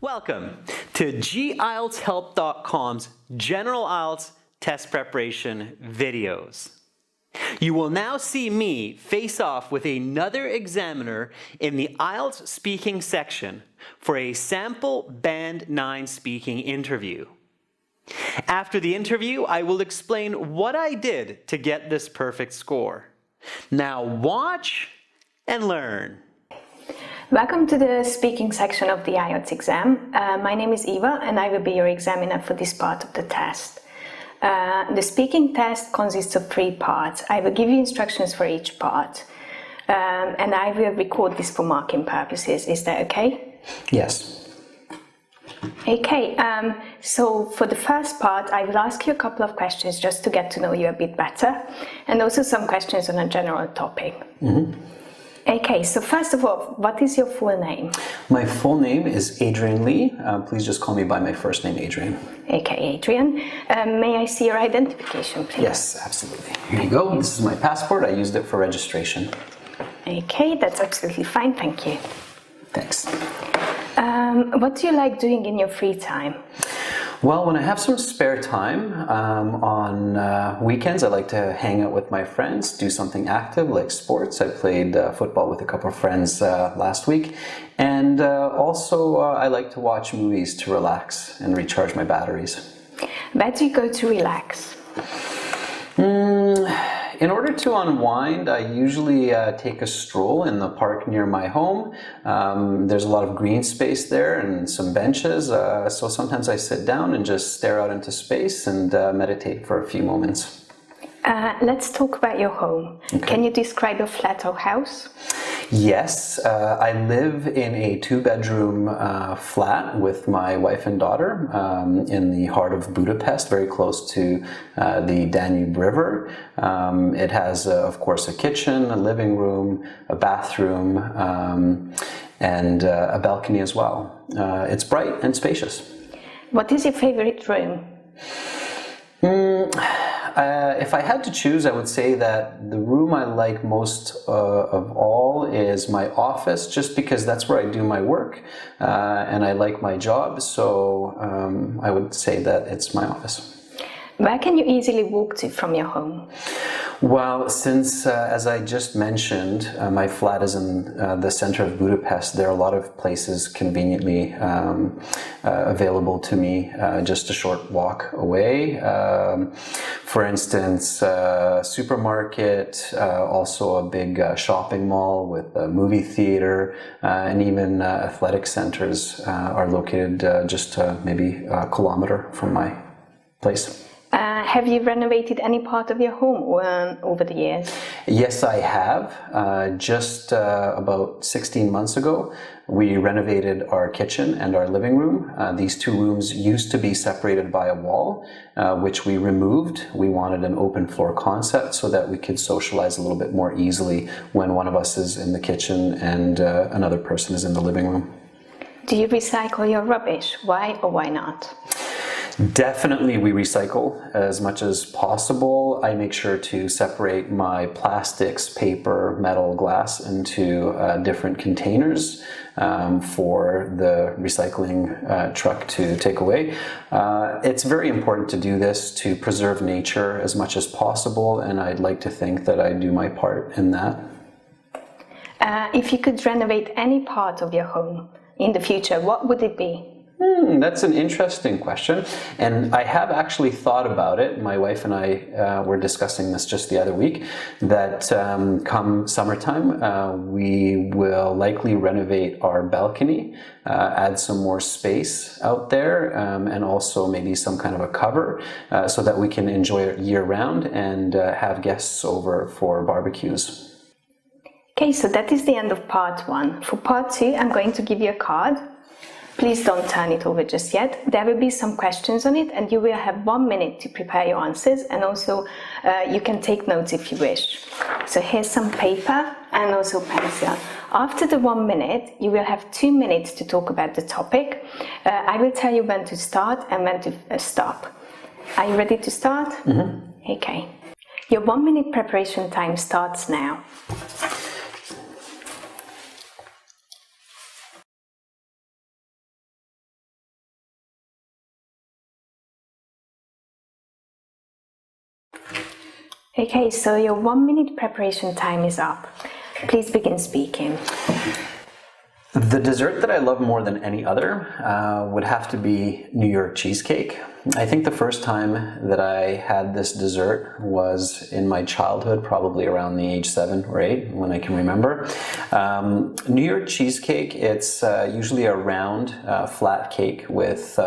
Welcome to GIELTSHelp.com's General IELTS Test Preparation videos. You will now see me face off with another examiner in the IELTS speaking section for a sample Band 9 speaking interview. After the interview, I will explain what I did to get this perfect score. Now watch and learn. Welcome to the speaking section of the IELTS exam. My name is Eva and I will be your examiner for this part of the test. The speaking test consists of 3 parts. I will give you instructions for each part and I will record this for marking purposes. Is that okay? Yes. Okay, so for the first part I will ask you a couple of questions just to get to know you a bit better, and also some questions on a general topic. Okay, so first of all, what is your full name? My full name is Adrian Lee. Please just call me by my first name, Adrian. Okay, Adrian. May I see your identification, please? Yes, absolutely. Here you go. This is my passport. I used it for registration. Okay, that's absolutely fine. Thank you. Thanks. What do you like doing in your free time? Well, when I have some spare time on weekends, I like to hang out with my friends, do something active like sports. I played football with a couple of friends last week, and also I like to watch movies to relax and recharge my batteries. Where do you go to relax? In order to unwind, I usually take a stroll in the park near my home. There's a lot of green space there and some benches, so sometimes I sit down and just stare out into space and meditate for a few moments. Let's talk about your home. Okay. Can you describe your flat or house? Yes, I live in a 2-bedroom flat with my wife and daughter in the heart of Budapest, very close to the Danube River. It has, of course, a kitchen, a living room, a bathroom, and a balcony as well. It's bright and spacious. What is your favorite room? If I had to choose, I would say that the room I like most of all is my office, just because that's where I do my work and I like my job, so I would say that it's my office. Where can you easily walk to from your home? Well, since, as I just mentioned, my flat is in the center of Budapest, there are a lot of places conveniently available to me, just a short walk away. For instance, supermarket, also a big shopping mall with a movie theater, and even athletic centers are located just maybe a kilometer from my place. Have you renovated any part of your home over the years? Yes, I have. Just about 16 months ago, we renovated our kitchen and our living room. These 2 rooms used to be separated by a wall, which we removed. We wanted an open floor concept so that we could socialize a little bit more easily when one of us is in the kitchen and another person is in the living room. Do you recycle your rubbish? Why or why not? Definitely we recycle as much as possible. I make sure to separate my plastics, paper, metal, glass into different containers for the recycling truck to take away. It's very important to do this to preserve nature as much as possible, and I'd like to think that I do my part in that. If you could renovate any part of your home in the future, what would it be? That's an interesting question, and I have actually thought about it. My wife and I were discussing this just the other week, that come summertime we will likely renovate our balcony, add some more space out there, and also maybe some kind of a cover so that we can enjoy it year-round and have guests over for barbecues. Okay, so that is the end of part 1. For part 2, I'm going to give you a card. Please don't turn it over just yet. There will be some questions on it and you will have 1 minute to prepare your answers, and also you can take notes if you wish. So here's some paper and also pencil. After the 1 minute, you will have 2 minutes to talk about the topic. I will tell you when to start and when to stop. Are you ready to start? Okay. Your 1 minute preparation time starts now. Okay, so your 1 minute preparation time is up. Please begin speaking. The dessert that I love more than any other would have to be New York cheesecake. I think the first time that I had this dessert was in my childhood, probably around the age 7 or 8, when I can remember. New York cheesecake, it's usually a round, flat cake with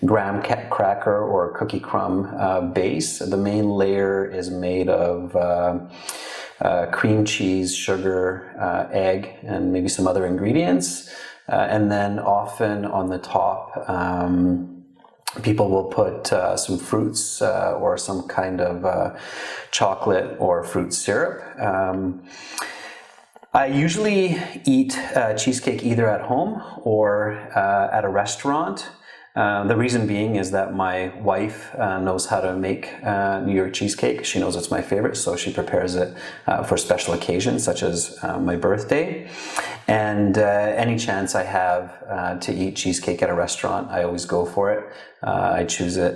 graham cracker or cookie crumb base. The main layer is made of cream cheese, sugar, egg, and maybe some other ingredients. And then often on the top, people will put some fruits or some kind of chocolate or fruit syrup. I usually eat cheesecake either at home or at a restaurant. The reason being is that my wife knows how to make New York cheesecake. She knows it's my favorite, so she prepares it for special occasions such as my birthday. And any chance I have to eat cheesecake at a restaurant, I always go for it. I choose it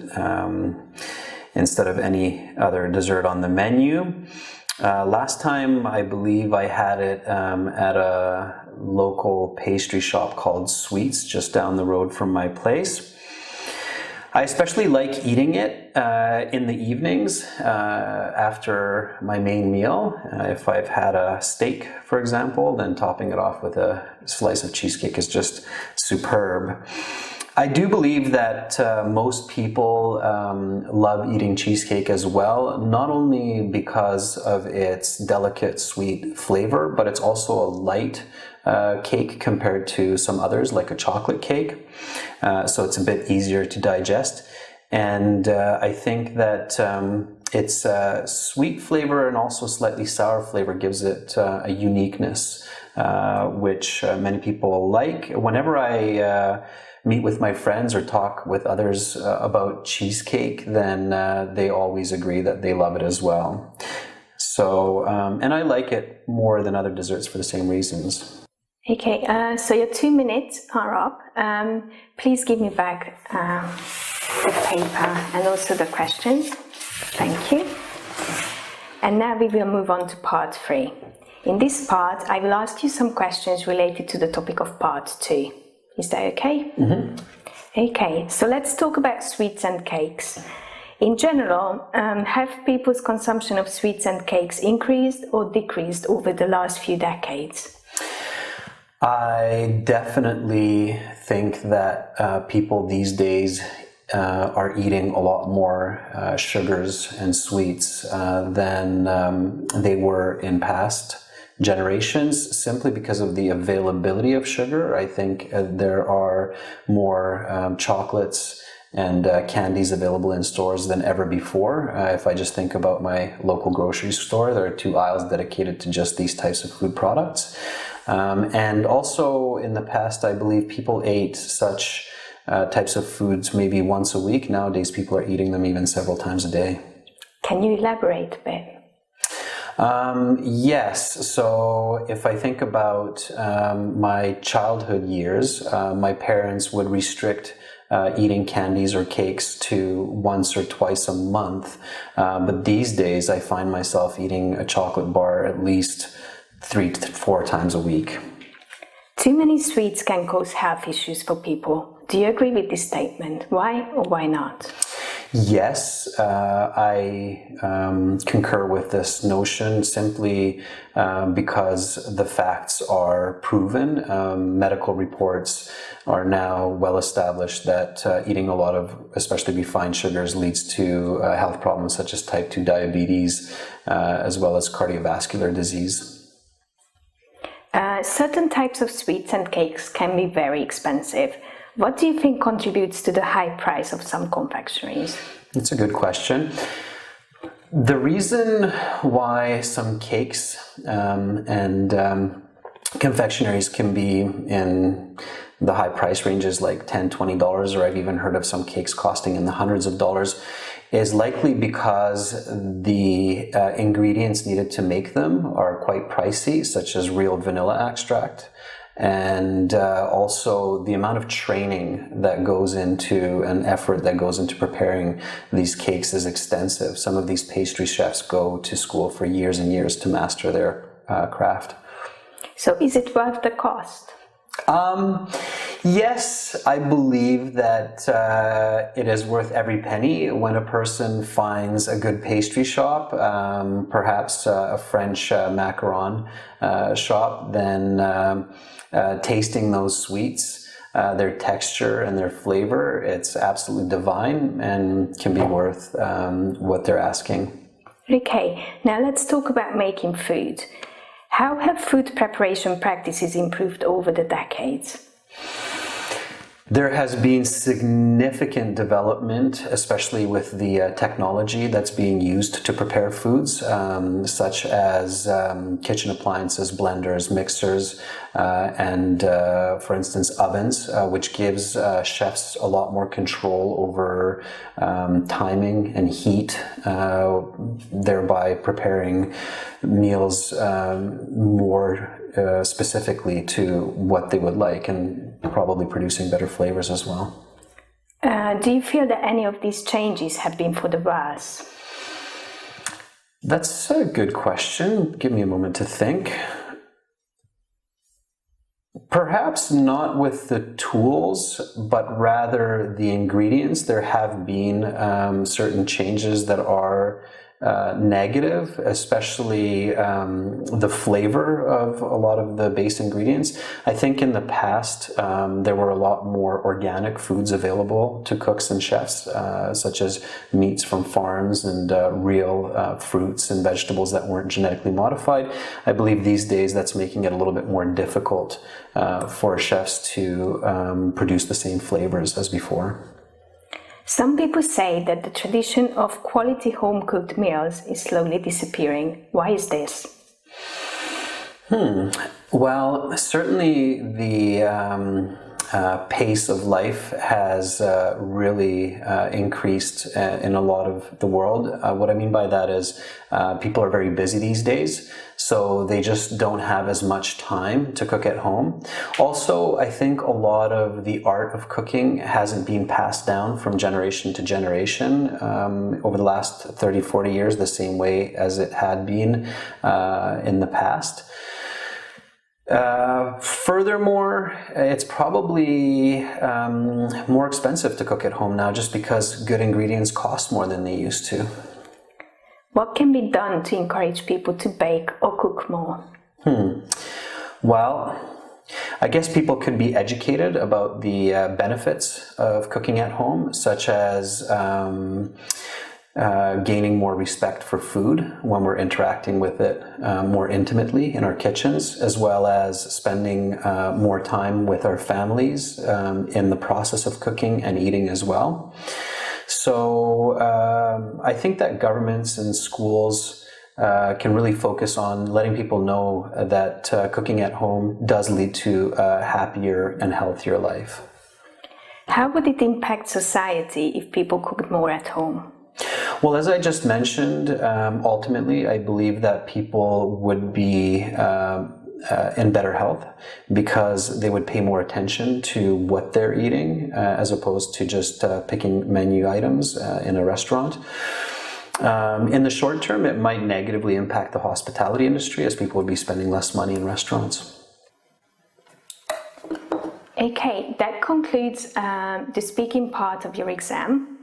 instead of any other dessert on the menu. Last time, I believe I had it at a local pastry shop called Sweets, just down the road from my place. I especially like eating it in the evenings after my main meal. If I've had a steak, for example, then topping it off with a slice of cheesecake is just superb. I do believe that most people love eating cheesecake as well, not only because of its delicate sweet flavor, but it's also a light cake compared to some others like a chocolate cake. So it's a bit easier to digest. And I think that its sweet flavor and also slightly sour flavor gives it a uniqueness, which many people like. Whenever I meet with my friends or talk with others about cheesecake, then they always agree that they love it as well. So, and I like it more than other desserts for the same reasons. Okay, so your 2 minutes are up. Please give me back the paper and also the questions. Thank you. And now we will move on to part 3. In this part, I will ask you some questions related to the topic of part 2. Is that okay? Mm-hmm. Okay, so let's talk about sweets and cakes. In general, have people's consumption of sweets and cakes increased or decreased over the last few decades? I definitely think that people these days are eating a lot more sugars and sweets than they were in past generations, simply because of the availability of sugar. I think there are more chocolates and candies available in stores than ever before. If I just think about my local grocery store, there are 2 aisles dedicated to just these types of food products. And also in the past, I believe people ate such types of foods maybe once a week. Nowadays, people are eating them even several times a day. Can you elaborate a bit? Yes. So if I think about my childhood years, my parents would restrict eating candies or cakes to once or twice a month. But these days, I find myself eating a chocolate bar at least 3 to 4 times a week. Too many sweets can cause health issues for people. Do you agree with this statement? Why or why not? Yes, I concur with this notion simply because the facts are proven. Medical reports are now well established that eating a lot of especially refined sugars leads to health problems such as type 2 diabetes as well as cardiovascular disease. Certain types of sweets and cakes can be very expensive. What do you think contributes to the high price of some confectioneries? That's a good question. The reason why some cakes and confectioneries can be in the high price ranges like $10, $20, or I've even heard of some cakes costing in the hundreds of dollars, is likely because the ingredients needed to make them are quite pricey, such as real vanilla extract. And also the amount of training that goes into and effort that goes into preparing these cakes is extensive. Some of these pastry chefs go to school for years and years to master their craft. So is it worth the cost? Yes, I believe that it is worth every penny when a person finds a good pastry shop, perhaps a French macaron shop, then tasting those sweets, their texture and their flavor, it's absolutely divine and can be worth what they're asking. Okay, now let's talk about making food. How have food preparation practices improved over the decades? There has been significant development, especially with the technology that's being used to prepare foods, such as kitchen appliances, blenders, mixers, and, for instance, ovens, which gives chefs a lot more control over timing and heat, thereby preparing meals more specifically to what they would like, and probably producing better flavors as well. Do you feel that any of these changes have been for the worse? That's a good question. Give me a moment to think. Perhaps not with the tools, but rather the ingredients. There have been certain changes that are negative, especially the flavor of a lot of the base ingredients. I think in the past there were a lot more organic foods available to cooks and chefs, such as meats from farms and real fruits and vegetables that weren't genetically modified. I believe these days that's making it a little bit more difficult for chefs to produce the same flavors as before. Some people say that the tradition of quality home-cooked meals is slowly disappearing. Why is this? Well, certainly the pace of life has really increased in a lot of the world. What I mean by that is people are very busy these days, so they just don't have as much time to cook at home. Also, I think a lot of the art of cooking hasn't been passed down from generation to generation over the last 30, 40 years the same way as it had been in the past. Furthermore, it's probably more expensive to cook at home now just because good ingredients cost more than they used to. What can be done to encourage people to bake or cook more? Well, I guess people could be educated about the benefits of cooking at home, such as gaining more respect for food when we're interacting with it more intimately in our kitchens, as well as spending more time with our families in the process of cooking and eating as well. So I think that governments and schools can really focus on letting people know that cooking at home does lead to a happier and healthier life. How would it impact society if people cooked more at home? Well, as I just mentioned, ultimately, I believe that people would be in better health because they would pay more attention to what they're eating as opposed to just picking menu items in a restaurant. In the short term, it might negatively impact the hospitality industry as people would be spending less money in restaurants. Okay, that concludes the speaking part of your exam.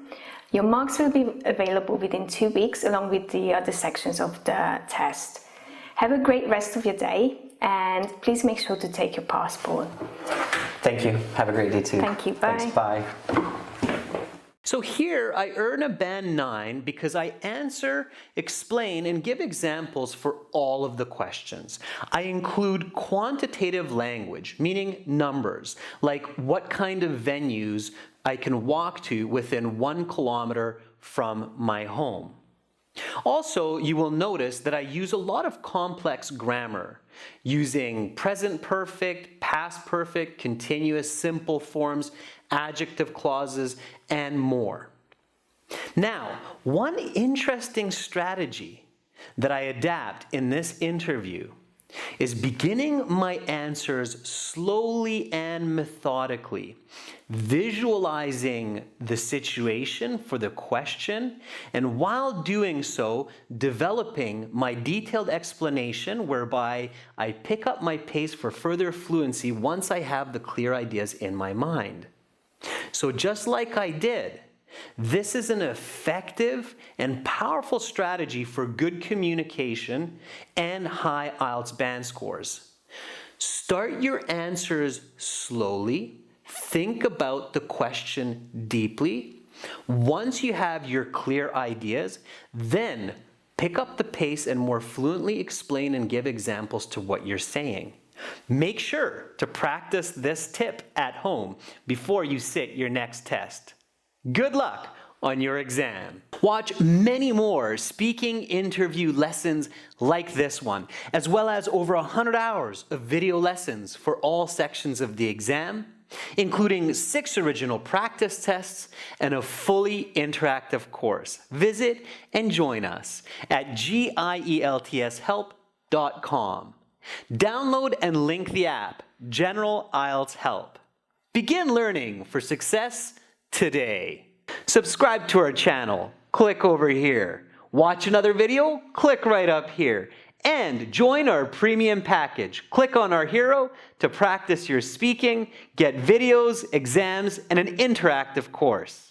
Your marks will be available within 2 weeks along with the other sections of the test. Have a great rest of your day and please make sure to take your passport. Thank you. Have a great day too. Thank you. Bye. Thanks. Bye. So here I earn a band 9 because I answer, explain, and give examples for all of the questions. I include quantitative language, meaning numbers, like what kind of venues I can walk to within 1 kilometer from my home. Also, you will notice that I use a lot of complex grammar, using present perfect, past perfect, continuous, simple forms, adjective clauses, and more. Now, one interesting strategy that I adapt in this interview is beginning my answers slowly and methodically, visualizing the situation for the question, and while doing so, developing my detailed explanation whereby I pick up my pace for further fluency once I have the clear ideas in my mind. So just like I did, this is an effective and powerful strategy for good communication and high IELTS band scores. Start your answers slowly. Think about the question deeply. Once you have your clear ideas, then pick up the pace and more fluently explain and give examples to what you're saying. Make sure to practice this tip at home before you sit your next test. Good luck on your exam. Watch many more speaking interview lessons like this one, as well as over 100 hours of video lessons for all sections of the exam, including 6 original practice tests and a fully interactive course. Visit and join us at IELTShelp.com. Download and link the app, General IELTS Help. Begin learning for success today. Subscribe to our channel. Click over here. Watch another video. Click right up here. And join our premium package. Click on our hero to practice your speaking, get videos, exams, and an interactive course.